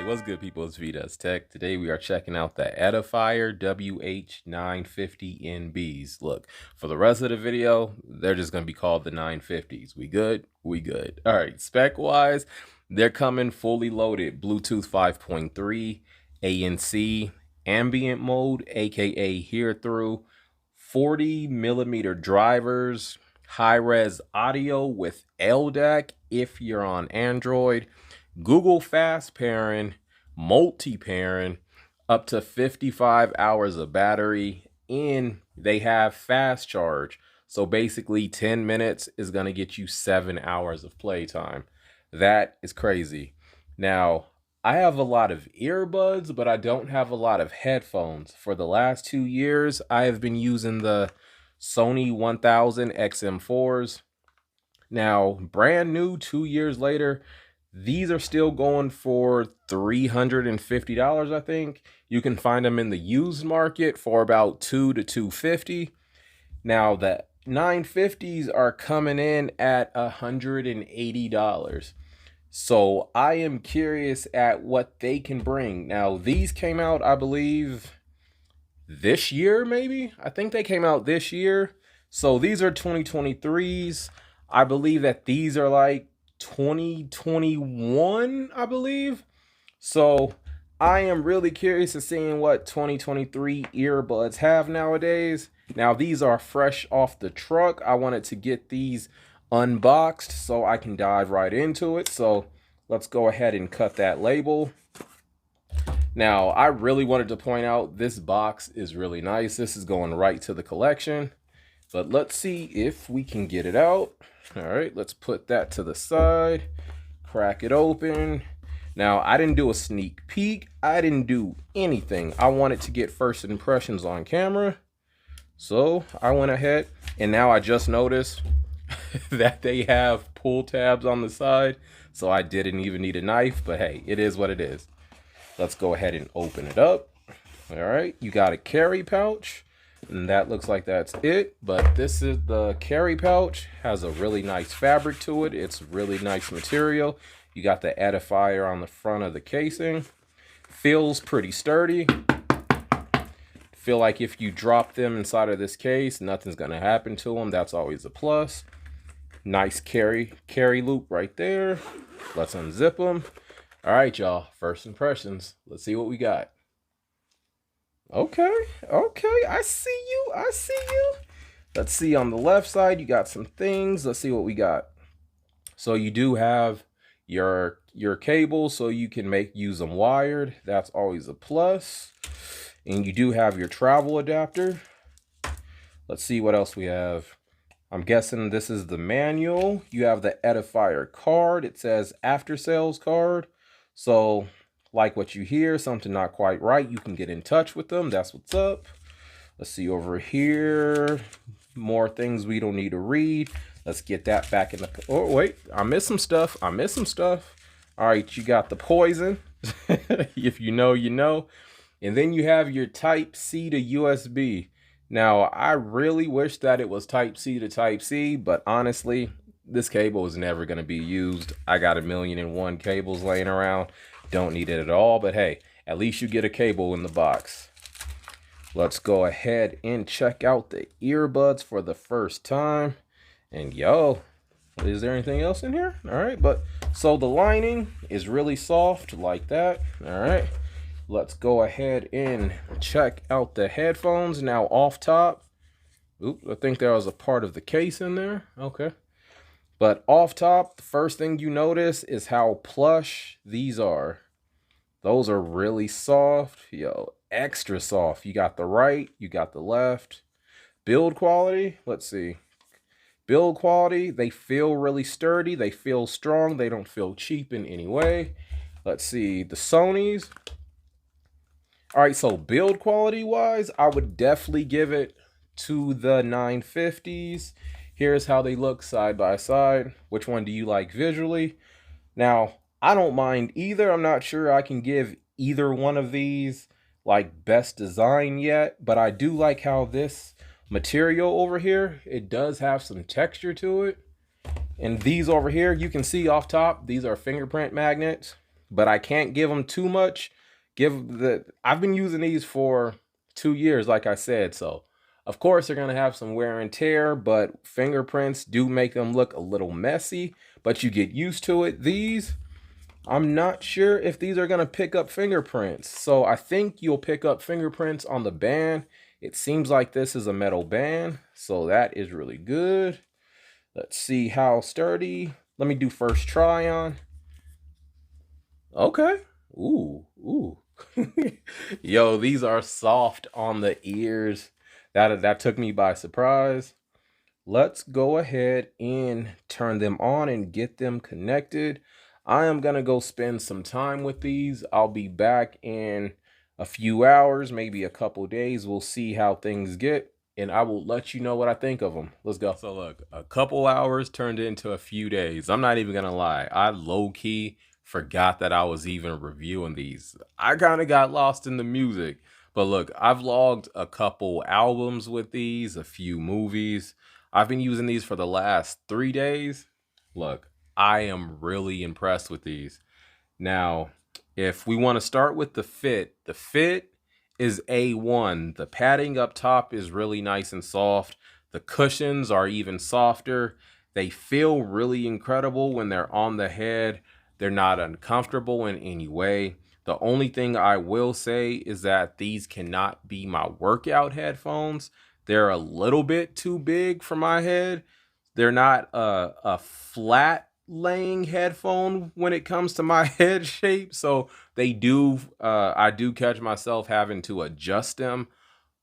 What's good, people? It's VDS Tech. Today we are checking out the Edifier WH950NBs. Look, for the rest of the video, they're just going to be called the 950s. We good? We good. All right, spec-wise, they're coming fully loaded. Bluetooth 5.3, ANC, ambient mode, aka hear through, 40mm drivers, high-res audio with LDAC if you're on Android, Google fast pairing, multi-pairing, up to 55 hours of battery, and they have fast charge. So basically 10 minutes is going to get you 7 hours of playtime. That is crazy. Now, I have a lot of earbuds, but I don't have a lot of headphones. For the last 2 years, I have been using the Sony 1000 XM4s. Now, brand new 2 years later, these are still going for $350, I think. You can find them in the used market for about $200 to $250. Now, the 950s are coming in at $180. So I am curious at what they can bring. Now, these came out, I believe, this year, maybe? I think they came out this year. So these are 2023s. I believe that these are like 2021, I believe. So I am really curious to seeing what 2023 earbuds have nowadays. Now, these are fresh off the truck. I wanted to get these unboxed so I can dive right into it. So let's go ahead and cut that label. Now, I really wanted to point out this box is really nice. This is going right to the collection. But let's see if we can get it out. All right, let's put that to the side, crack it open. Now, I didn't do a sneak peek. I didn't do anything. I wanted to get first impressions on camera. So I went ahead, and now I just noticed that they have pull tabs on the side. So I didn't even need a knife, but hey, it is what it is. Let's go ahead and open it up. All right, you got a carry pouch. And that looks like that's it, but this is the carry pouch. Has a really nice fabric to it. It's really nice material. You got the Edifier on the front of the casing. Feels pretty sturdy. Feel like if you drop them inside of this case, nothing's gonna happen to them. That's always a plus. Nice carry loop right there. Let's unzip them. All right, y'all, first impressions. Let's see what we got. Okay, I see you. Let's see, on the left side, you got some things. Let's see what we got. So you do have your cable, so you can use them wired. That's always a plus. And you do have your travel adapter. Let's see what else we have. I'm guessing this is the manual. You have the Edifier card. It says after sales card. So like what you hear, something not quite right, you can get in touch with them. That's what's up. Let's see over here. More things we don't need to read. Let's get that back in the... Oh, wait. I missed some stuff. All right, you got the poison. If you know, you know. And then you have your Type-C to USB. Now, I really wish that it was Type-C to Type-C, but honestly, this cable is never going to be used. I got 1,000,001 cables laying around. Don't need it at all, but hey, at least you get a cable in the box. Let's go ahead and check out the earbuds for the first time. And yo, is there anything else in here? All right, but so the lining is really soft like that. All right, let's go ahead and check out the headphones. Now off top, oops, I think there was a part of the case in there. Okay. But off top, the first thing you notice is how plush these are. Those are really soft. Yo, extra soft. You got the right, you got the left. Build quality, let's see. Build quality, they feel really sturdy. They feel strong. They don't feel cheap in any way. Let's see, the Sonys. All right, so build quality wise, I would definitely give it to the 950s. Here's how they look side by side. Which one do you like visually? Now, I don't mind either. I'm not sure I can give either one of these like best design yet, but I do like how this material over here, it does have some texture to it. And these over here, you can see off top, these are fingerprint magnets. but I can't give them too much. I've been using these for 2 years, like I said, so of course they're gonna have some wear and tear, but fingerprints do make them look a little messy, but you get used to it. These, I'm not sure if these are gonna pick up fingerprints, so I think you'll pick up fingerprints on the band. It seems like this is a metal band, so that is really good. Let's see how sturdy. Let me do first try on. Okay. Ooh. Yo, these are soft on the ears. That took me by surprise. Let's go ahead and turn them on and get them connected. I am gonna go spend some time with these. I'll be back in a few hours, maybe a couple days. We'll see how things get, and I will let you know what I think of them. Let's go. So look, a couple hours turned into a few days. I'm not even gonna lie. I low-key forgot that I was even reviewing these. I kind of got lost in the music. But look, I've logged a couple albums with these, a few movies. I've been using these for the last 3 days. Look, I am really impressed with these. Now, if we want to start with the fit is A1. The padding up top is really nice and soft. The cushions are even softer. They feel really incredible when they're on the head. They're not uncomfortable in any way. The only thing I will say is that these cannot be my workout headphones. They're a little bit too big for my head. They're not a flat laying headphone when it comes to my head shape. So they do, I do catch myself having to adjust them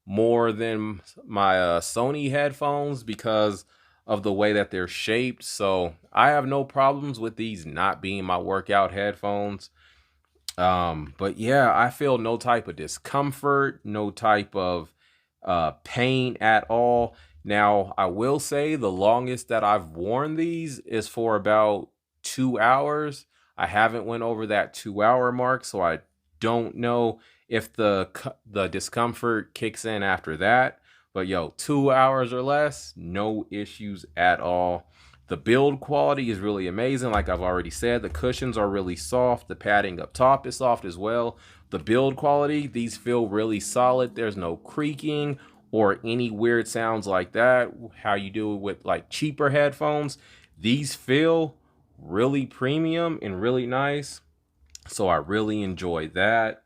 more than my Sony headphones because of the way that they're shaped. So I have no problems with these not being my workout headphones. But yeah, I feel no type of discomfort, no type of pain at all. Now, I will say the longest that I've worn these is for about 2 hours. I haven't went over that 2-hour mark, so I don't know if the discomfort kicks in after that. But yo, 2 hours or less, no issues at all. The build quality is really amazing. Like I've already said, the cushions are really soft. The padding up top is soft as well. The build quality, these feel really solid. There's no creaking or any weird sounds like that. How you do it with like cheaper headphones. These feel really premium and really nice. So I really enjoy that.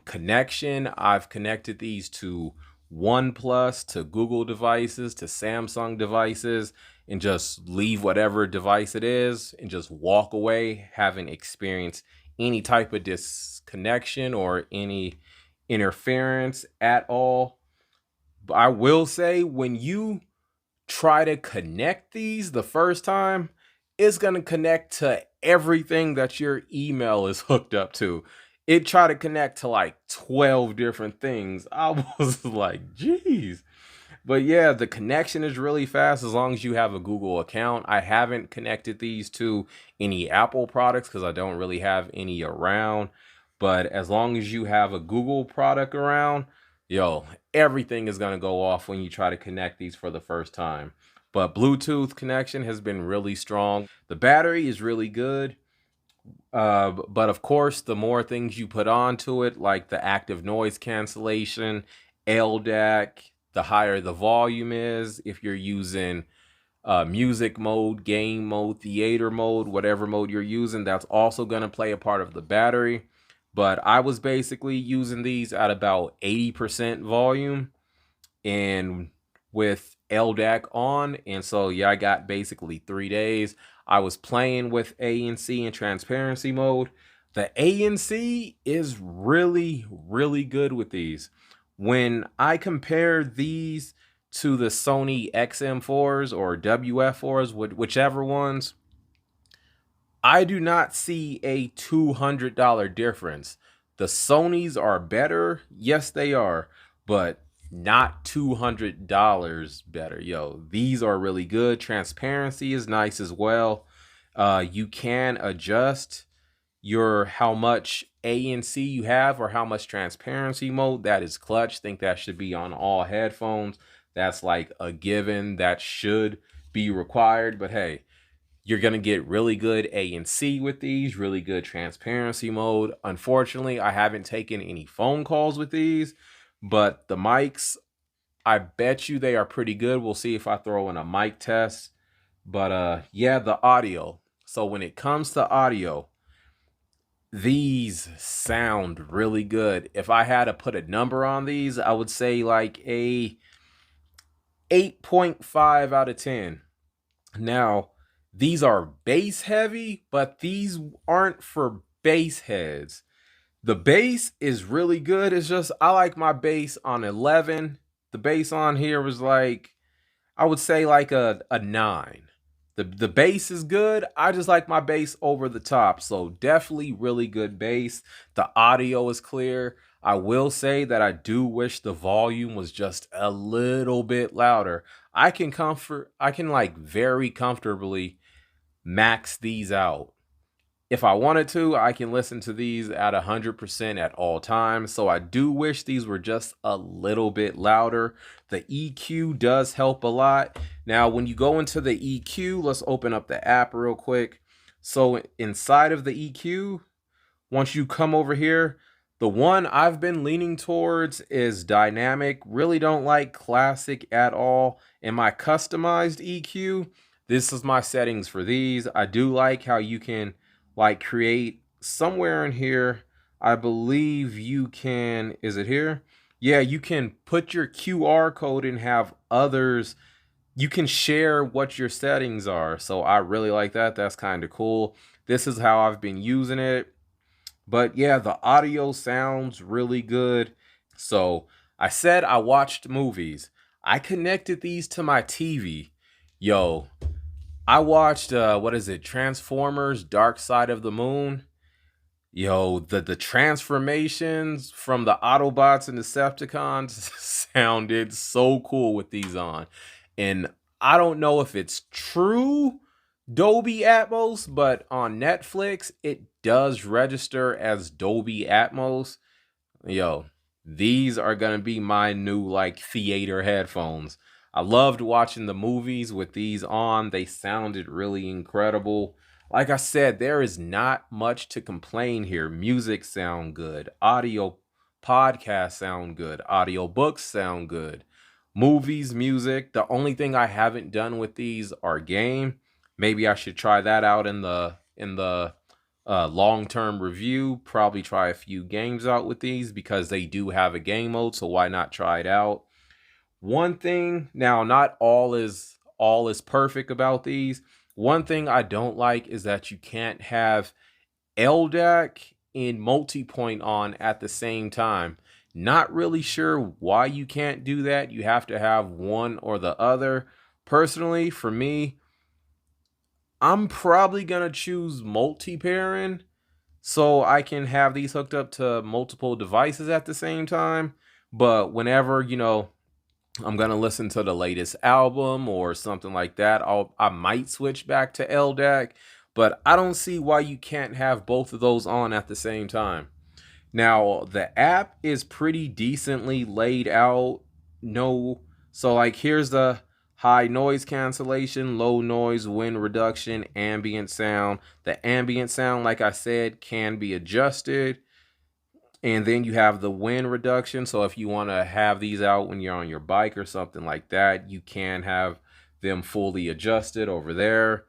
Connection, I've connected these to OnePlus, to Google devices, to Samsung devices, and just leave whatever device it is and just walk away, having experienced any type of disconnection or any interference at all. But I will say, when you try to connect these the first time, it's going to connect to everything that your email is hooked up to. It tried to connect to like 12 different things. I was like, geez. But yeah, the connection is really fast as long as you have a Google account. I haven't connected these to any Apple products because I don't really have any around. But as long as you have a Google product around, yo, everything is going to go off when you try to connect these for the first time. But Bluetooth connection has been really strong. The battery is really good. But of course, the more things you put onto it, like the active noise cancellation, LDAC, the higher the volume is. If you're using music mode, game mode, theater mode, whatever mode you're using, that's also going to play a part of the battery. But I was basically using these at about 80% volume and with LDAC on. And so, yeah, I got basically 3 days. I was playing with ANC in transparency mode. The ANC is really, really good with these. When I compare these to the Sony XM4s or WF4s, whichever ones, I do not see a $200 difference. The Sonys are better. Yes, they are, but not $200 better. Yo, these are really good. Transparency is nice as well. You can adjust your how much ANC you have or how much transparency mode. That is clutch. Think that should be on all headphones. That's like a given. That should be required. But hey, You're going to get really good ANC with these, really good transparency mode. Unfortunately, I haven't taken any phone calls with these, but the mics, I bet you they are pretty good. We'll see if I throw in a mic test. But yeah, the audio. So when it comes to audio, these sound really good. If I had to put a number on these, I would say like a 8.5 out of 10. Now, these are bass heavy, but these aren't for bass heads. The bass is really good. It's just I like my bass on 11. The bass on here was like, I would say like a 9. The bass is good. I just like my bass over the top. So definitely really good bass. The audio is clear. I will say that I do wish the volume was just a little bit louder. I can like very comfortably max these out. If I wanted to, I can listen to these at 100% at all times. So I do wish these were just a little bit louder. The EQ does help a lot. Now, when you go into the EQ, let's open up the app real quick. So inside of the EQ, once you come over here, the one I've been leaning towards is dynamic. Really don't like classic at all. In my customized EQ, this is my settings for these. I do like how you can like create somewhere in here. I believe you can, is it here? Yeah, you can put your QR code and have others. You can share what your settings are. So I really like that. That's kind of cool. This is how I've been using it. But yeah, the audio sounds really good. So I said I watched movies. I connected these to my TV. Yo, I watched, what is it? Transformers Dark Side of the Moon. Yo, the transformations from the Autobots and Decepticons sounded so cool with these on. And I don't know if it's true Dolby Atmos, but on Netflix, it does register as Dolby Atmos. Yo, these are going to be my new like theater headphones. I loved watching the movies with these on. They sounded really incredible. Like I said, there is not much to complain here. Music sound good. Audio podcasts sound good. Audio books sound good. Movies, music. The only thing I haven't done with these are game. Maybe I should try that out in the long-term review. Probably try a few games out with these because they do have a game mode. So why not try it out? One thing, now not all is perfect about these. One thing I don't like is that you can't have LDAC and multi-point on at the same time. Not really sure why you can't do that. You have to have one or the other. Personally, for me, I'm probably going to choose multi-pairing so I can have these hooked up to multiple devices at the same time. But whenever, you know, I'm going to listen to the latest album or something like that, I might switch back to LDAC, but I don't see why you can't have both of those on at the same time. Now, the app is pretty decently laid out. So like here's the high noise cancellation, low noise, wind reduction, ambient sound. The ambient sound, like I said, can be adjusted. And then you have the wind reduction. So if you want to have these out when you're on your bike or something like that, you can have them fully adjusted over there.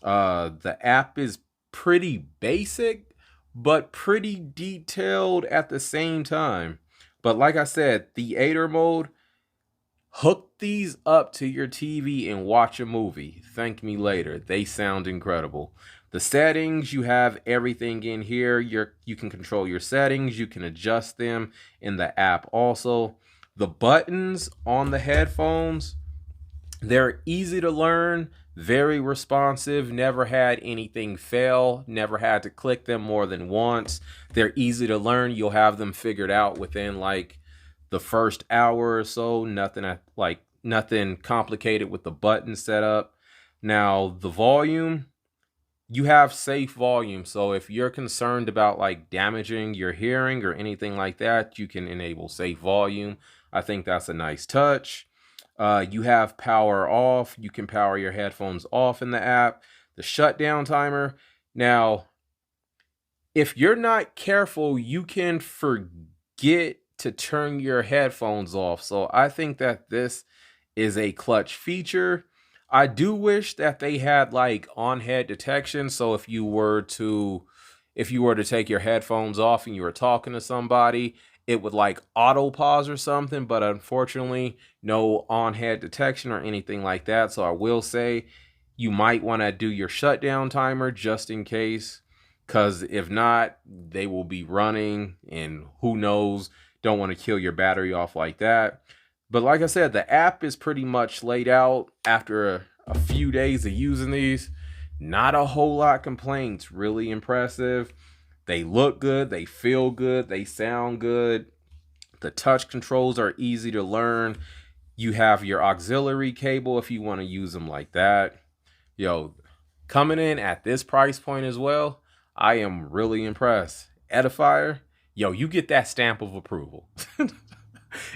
The app is pretty basic, but pretty detailed at the same time. But like I said, theater mode, hook these up to your TV and watch a movie. Thank me later. They sound incredible. The settings, you have everything in here. You can control your settings. You can adjust them in the app also. The buttons on the headphones, they're easy to learn, very responsive, never had anything fail, never had to click them more than once. They're easy to learn. You'll have them figured out within like the first hour or so. Nothing complicated with the button setup. Now, the volume, you have safe volume. So if you're concerned about like damaging your hearing or anything like that, you can enable safe volume. I think that's a nice touch. You have power off. You can power your headphones off in the app. the shutdown timer. Now, if you're not careful, you can forget to turn your headphones off. So I think that this is a clutch feature. I do wish that they had like on head detection. So if you were to take your headphones off and you were talking to somebody, it would like auto pause or something, but unfortunately no on head detection or anything like that. So I will say you might want to do your shutdown timer just in case, because if not, they will be running and who knows, don't want to kill your battery off like that. But like I said, the app is pretty much laid out after a few days of using these. Not a whole lot complaints. Really impressive. They look good. They feel good. They sound good. The touch controls are easy to learn. You have your auxiliary cable if you want to use them like that. Yo, coming in at this price point as well, I am really impressed. Edifier, yo, you get that stamp of approval.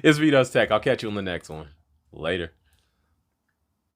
It's V Tech. I'll catch you on the next one. Later.